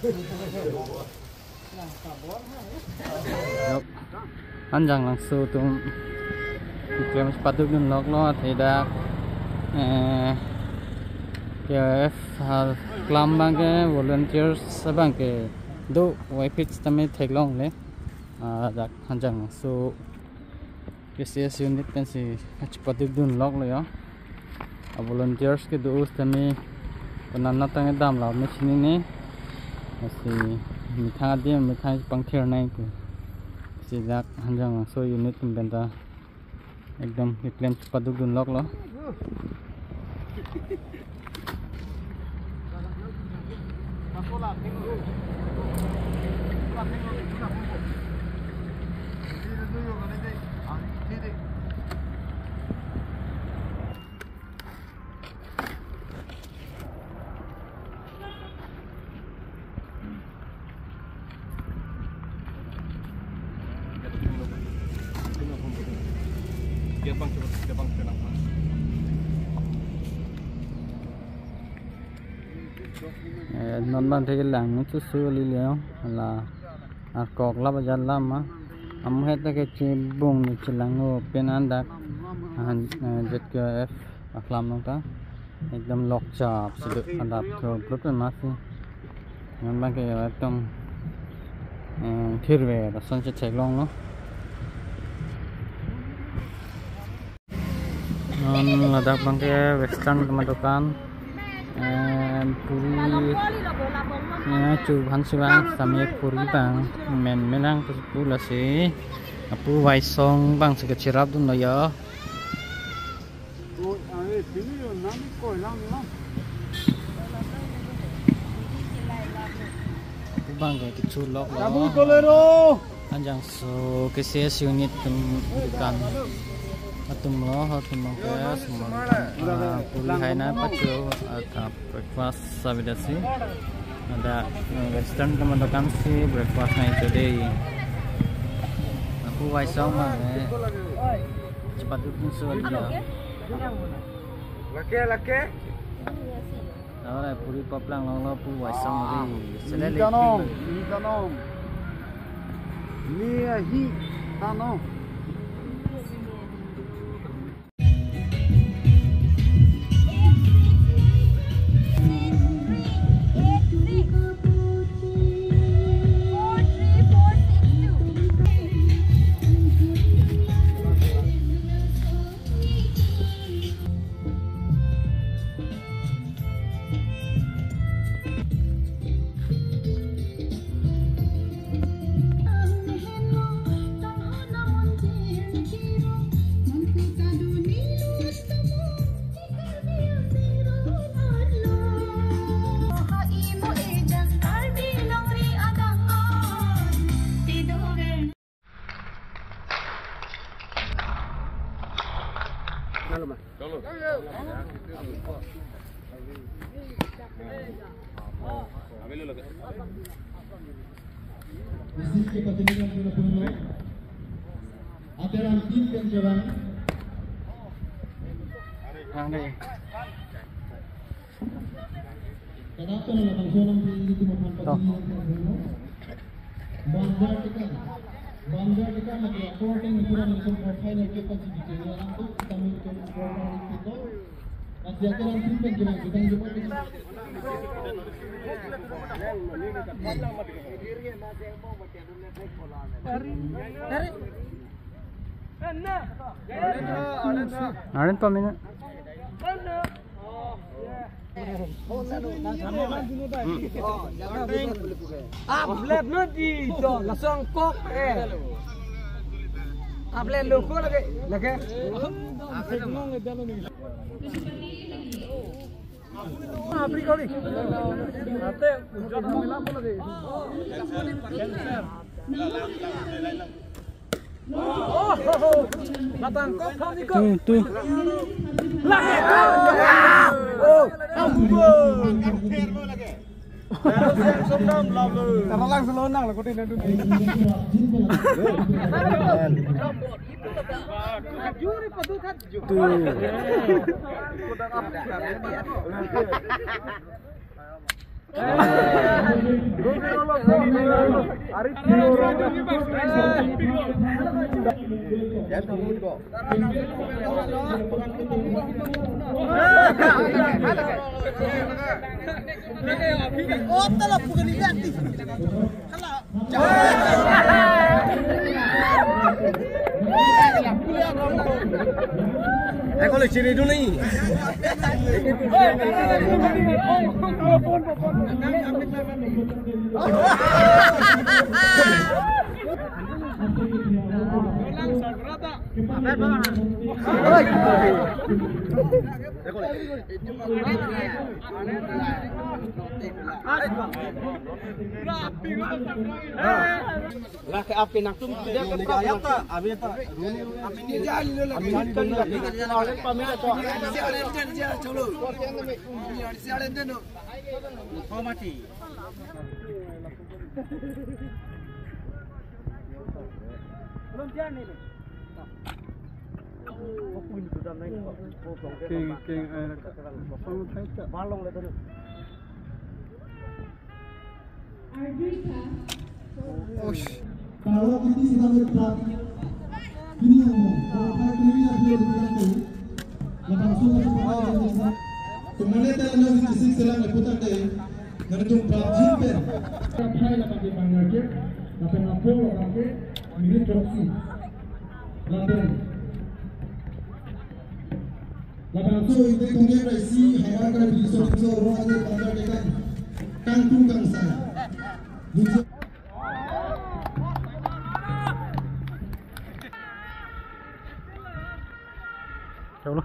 Yuk, panjang langsung tuh klaim sepatu dun lok lo tidak KF kelam bang ke volunteers bang ke do wipit tami take long le dak panjang langsung KCS unit kan si sepatu dun lok lo ya volunteers ke do tami penanat tang dam lah mesin ini masih mitang dia mitang pangkir naik ke sejak hanjang so unit pembenta एकदम claim sepatu gunlok loh. Non ban thế làng nó chút xưa li léo là cọc lắp ở lắm á hết cái chim bung này chỉ làng ngô bên ăn đặc jet KF làm nông ta एकदम lock chop sự ăn đạp thường rất là mát non ban cái एकदम thiệt về là sân chạy long nó non là đặc ban cái western teman-teman puri ya cu hansuang samye puri bang men menang pula si apu waisong bang sekecirap dun lo ya apu bang ke keculok lo anjang so KCS unit kan atum lo hatum ke semua puri haina pacu atap breakfast sabidasi ada western teman-teman sih breakfast naik today aku waisong mah cepat duduk saja laki ahora puri paplang lo pu waisong lagi selele tanong ni hi tanong Mesti kepentingan pulau aturan tim dan jalan yang ni kenapa nak langsung di itu makan pagi bangga kita nak reporting ukuran langsung profile ke konstitusi yang tu kita minta program itu masih aturan tim dan jalan kita jumpa Aren pa mina. Ablet nanti itu langsung kok ablet loko lagi. Abri kali. Nanti ujar kamera apa lagi? Oh, batang kok kau ni kau. Tu. Lagi. Oh, ampun. Karena langsung lonang lah kau tidak dulu. Juri padu kan. Tu. Kalau ciri dulu nih. Lah ke api nak tum dia ke ayak ta abi ta api ni jali lah api kan dia orang pamela to dia cholo sialen den no mati belum dia ni Kalau ini sudah bergerak, ini yang kalau ini ada di belakang, langsung masuk. Kemudian dalam sisi selang leputan deh, ngerti pelajar ber. Sampai lapan di Bangladesh, lapan apa orang ke, ini troksi, lapan. Lapan so itu kemudian resi, hewan kan bisa orang ada Bangladesh kan, kantung kan sana. Chào luôn.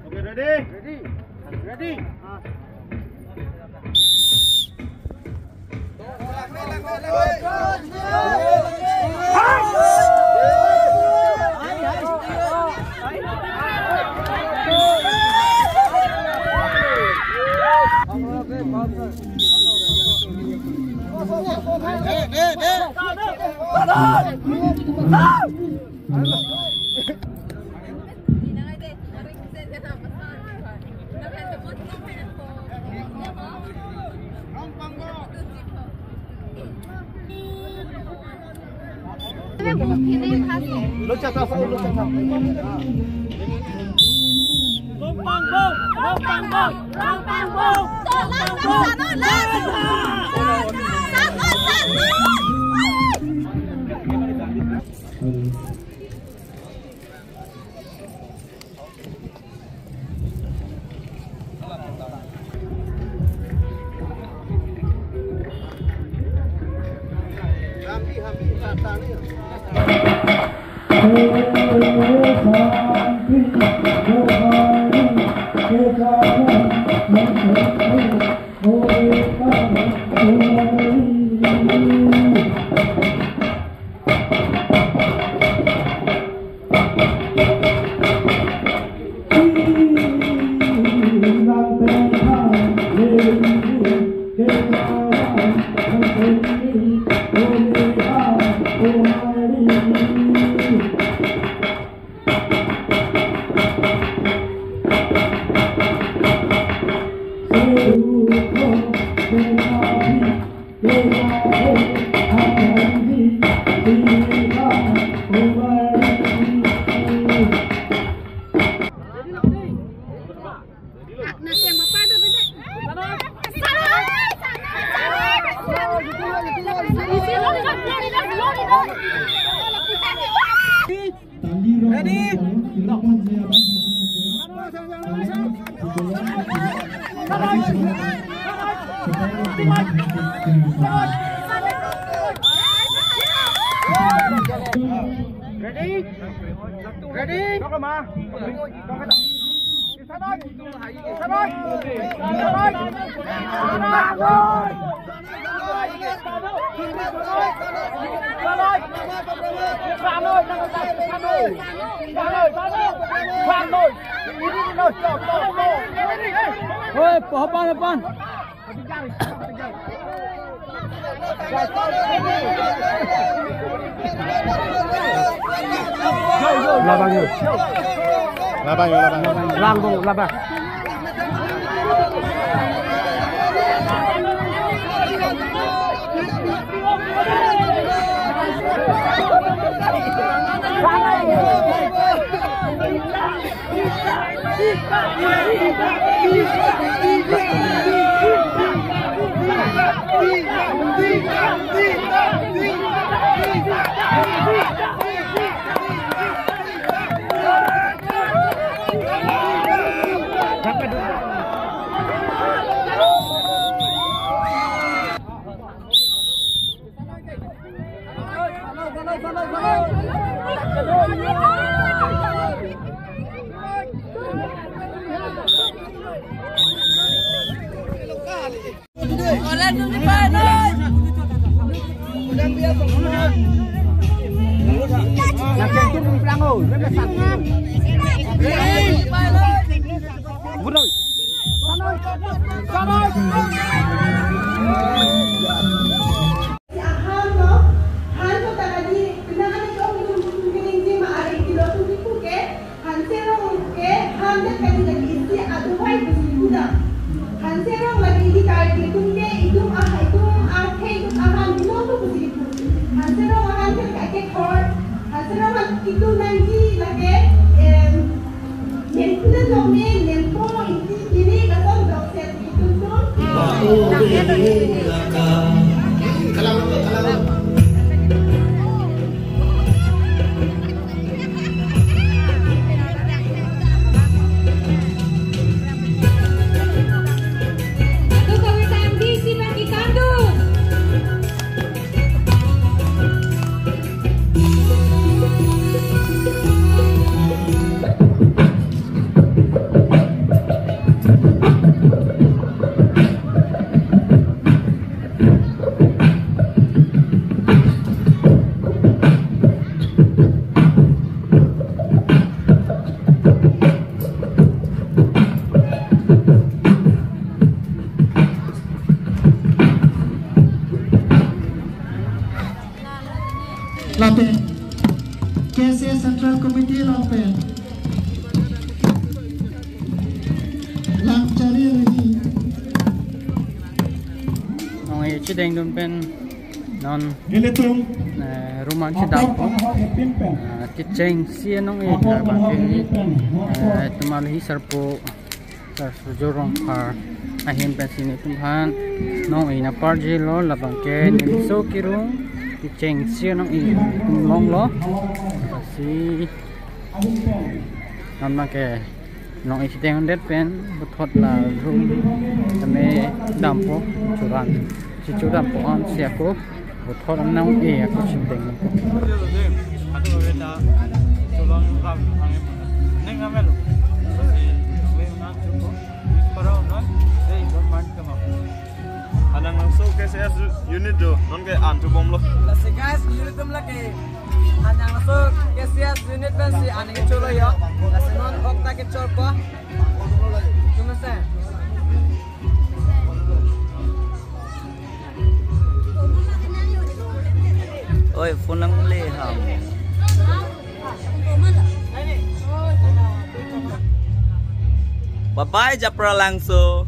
Okay, ready? Lapen KSA Central Committee Lapen Lang cari lagi Nong ci deng dun pen non Geletung rumah ci dapo ci ceng sia nong tumal hisar po sa sujurong par ahin pen sini tumhan nong ina parje lo labang ke nimso kirung ci ceng sia nong tumong lo si non ma ke nong ci deng det pen buthot la rum tame dampo churan ci churan po on sia ko buthot nong aku ci deng Alang langsung KSS unit do, non ke antu bom lo. Lasi guys, unit tum lagi. Anang langsung KSS unit ben si aning chulo yo. Lasi non okta ke chol po. Cuma se. Oi, phone lang le ham. Bye-bye Japra Langso.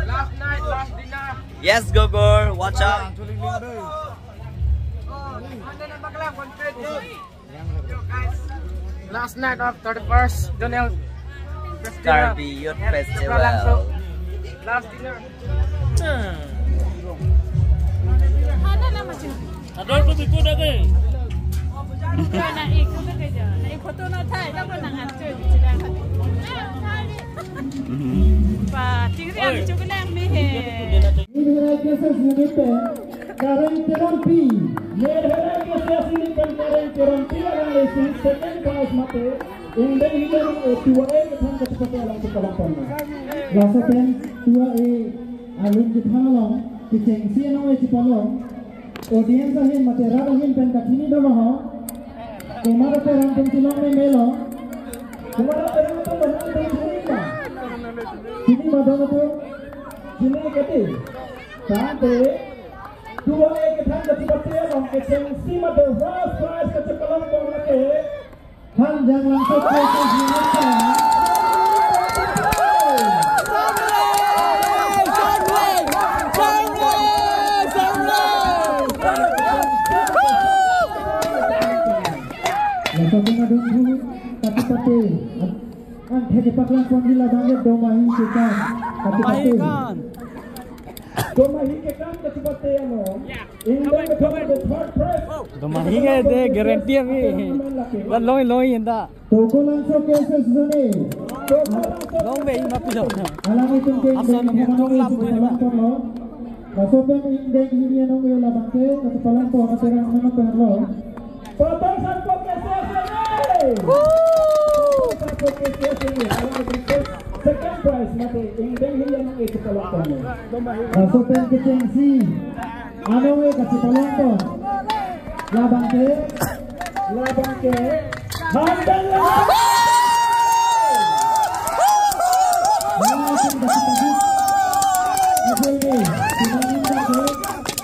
Last night, last dinner. Yes, Gogor. Watch out. Last night of 31st Donald Scarby Youth Festival. Last dinner. Ada tu biku dah ke? Nak ikut kerja. Nak ikut foto nak thay, nak pun nak hantar di sini. Pak, tinggal di cukup lama ni. Ini cases unit Karen Terompi. Mereka cases unit Karen Terompi orang lesi second class mate. Indah ini 2A ketan kecepatan alam kepalapan. Lasakan 2A alun ketan alam kecengsi nama cepalong. Audience ahin mate rahin pen katini domaho. Kumara terang pentilong memelo. Kumara terang tu benar pentilong. Sini madam tu, sini kati. Sampai 2A ketan kecepatan alam kecengsi mate first prize kecepatan pemate. Hanjang langsung ke sini. Langsung ada dulu tapi kan paklan pondila banget domain kita tapi domain kita kecepatan ano Indah kecepatan third prize domain ke de guarantee abi loi inda toko langsung cases zone long be mapi daw alam itu Asal nang lam lo Masukkan indeks ini yang nunggu la bangke kecepatan po materang mana perlo potong sampo cases second prize mate indeng yang itu pelakon. Masukkan ke cengsi. Ano we kasih pelakon. Labang ke. Handal. Langsung kasih tadi. Apa ini? Tindakan ke.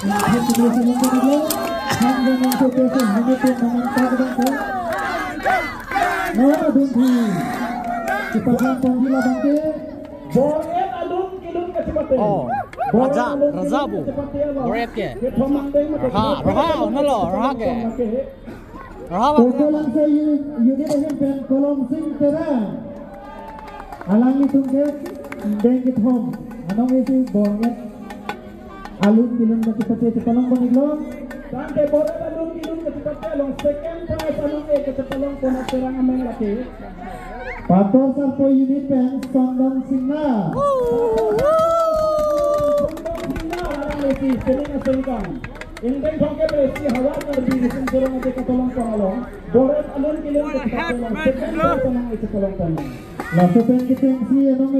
Yang kedua semua dulu. Handal masuk ke sini. Menutup memanfaat ke. Nama Dunki Cepatan Pondila Bangke Boret Adun Kidun Kecepatan Raza bu Boret ke Raha nalo Raha ke Raha Toko langsung unit ahin pen kolom sing terang Alangi tungket Dengit home Anong isi Boret Alun Kidun Kecepatan Cepalong Boniglo Sampai Boret Adun Kidun Kecepatan Long second prize anong kecepatan Kona terang ameng laki Pator sarpo unit pen Sondong Singa Sondong Singa Alang lesi Seling asengkan Indeng thongke beresi Hawar nerbi Disim surang ate katolong pangalong Boret alun kilin kecepatan Long second prize anong kecepatan Kona Laso pen kitengsi anong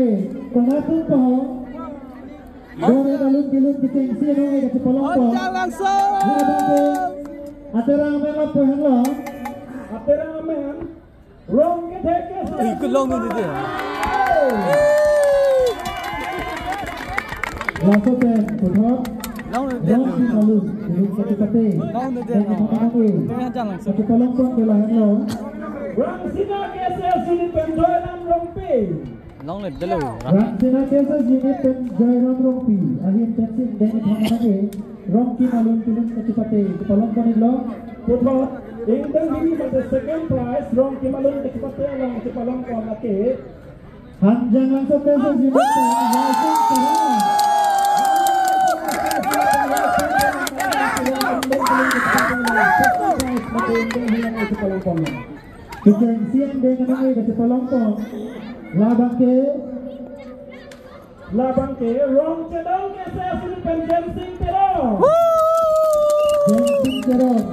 Pengatun paho Boret alun kilin kitengsi anong kecepatan Kona langsung Aterang ameng lapohan lo Aterang ameng Rong keteke ikut long ni dia langsung pen putar long ni dia rong malu di kate long ni dia tengah jalan langsung satu tolong pun kelahan lo rong sina kese sini pen joiram rompi long ni dulu rong sina kese sini pen joiram rompi ahin pensin dengan thangane rong ki malu kilun kate tolong pun lo putar Indeng ini pada second prize, rong kimalun kecepatan lang cepalong ko laki. Hanjang langsung ke sini. Kecengsian dengan ini kecepalong ko. Labang ke, rong cedong ke saya sini penjensing terong. Jensing terong.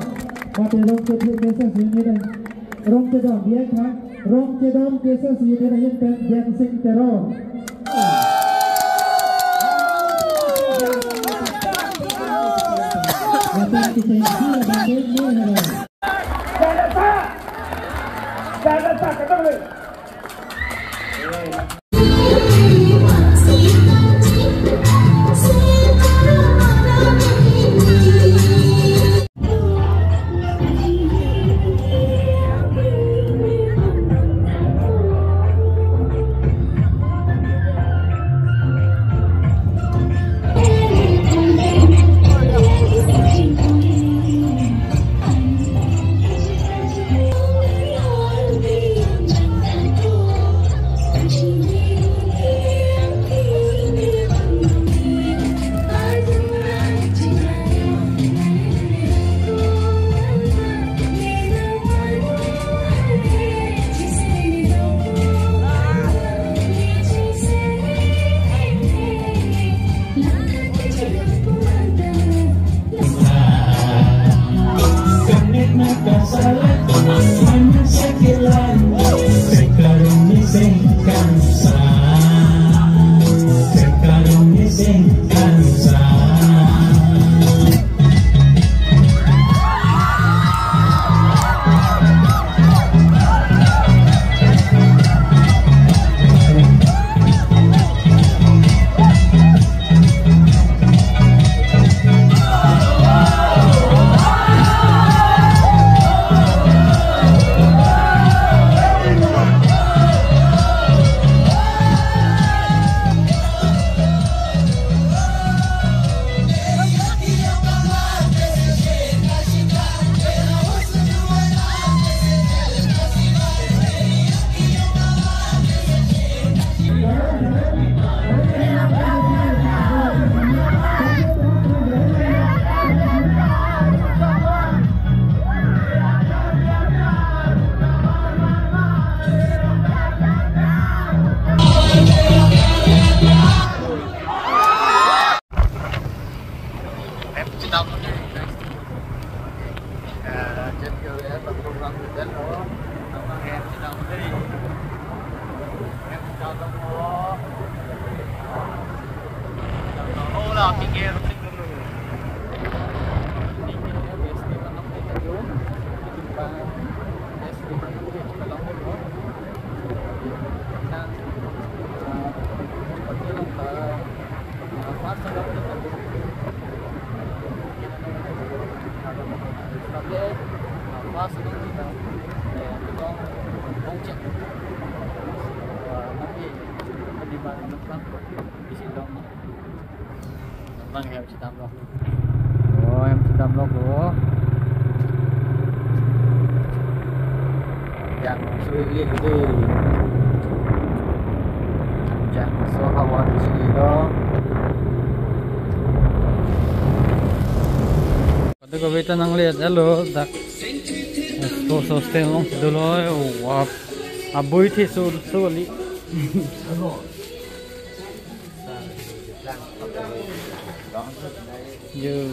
Mate rong cases ini dah rong cedam dia kan rong cedam cases ini dah yang dancing teror. Mate kita ini dah ni. Jangan tak kata boleh. kita mau guys. Jadi ya program kita loh. Apa yang kita mau dari? Yang kita mau. Oh lah, pikir dulu. Ini besti mana kita jom. Kita besti mana kita kalau mau. Dan fast agak kita. Tapi fast agak kita. Kita ongcek. Tapi di mana nak di situ. Bang em sedang vlog. Oh, em sedang vlog loh. Yang sulit itu. Jangan so hawa di sini loh. Kada ko kita nang lihat hello dak. So stay long dulu. Wow. Aboy thi so li. Yo.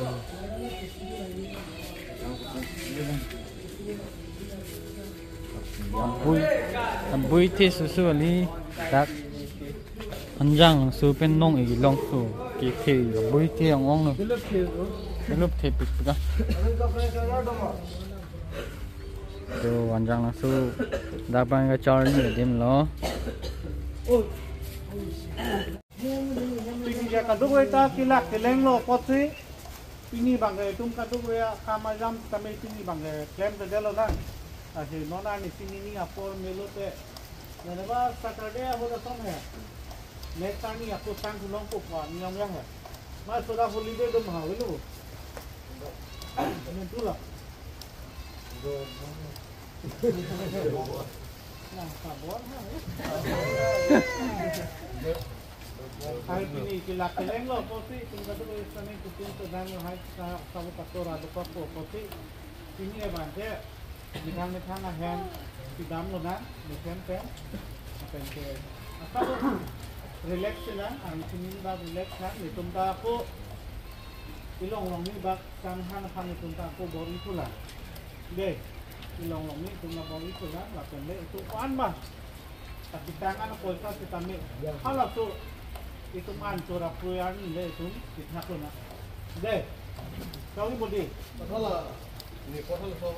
Ambui thi susu ali tak anjang su pen nong i long su ki thi ambui thi ang ong no lup thi pik ka so anjang su dapat ga char ni dim lo Pini kaduk kita kilak keleng lo potri. Pini bangga tum kaduk ya kamajam kami pini bangga klaim terjalo kan. Asyik nona ni sini ni apa melu te. Neneba Saturday aku datang ya. Next time ni aku sang tulong ko pa niyam ya. Mas sudah holiday dum ha welu. Ini tu lah. Nah, sabar ha. Hari ini kilak keleng lo potri tinggal tu sana kucing tu dan hai sabu pastor ada apa potri ini ya bangga. Mikan ahen di dalam lo na, mikan apa yang ke, asal relax lah, sini bag relax kan, itu aku ilong ni bag kanhan itu aku baru itu lah, deh, ilong ni itu baru itu lah, lakukan deh itu an bah, tapi tangan aku itu kita mi, kalau tu itu man curah puyan deh itu kita aku nak, deh, kau ni boleh, Kalau ni pasal so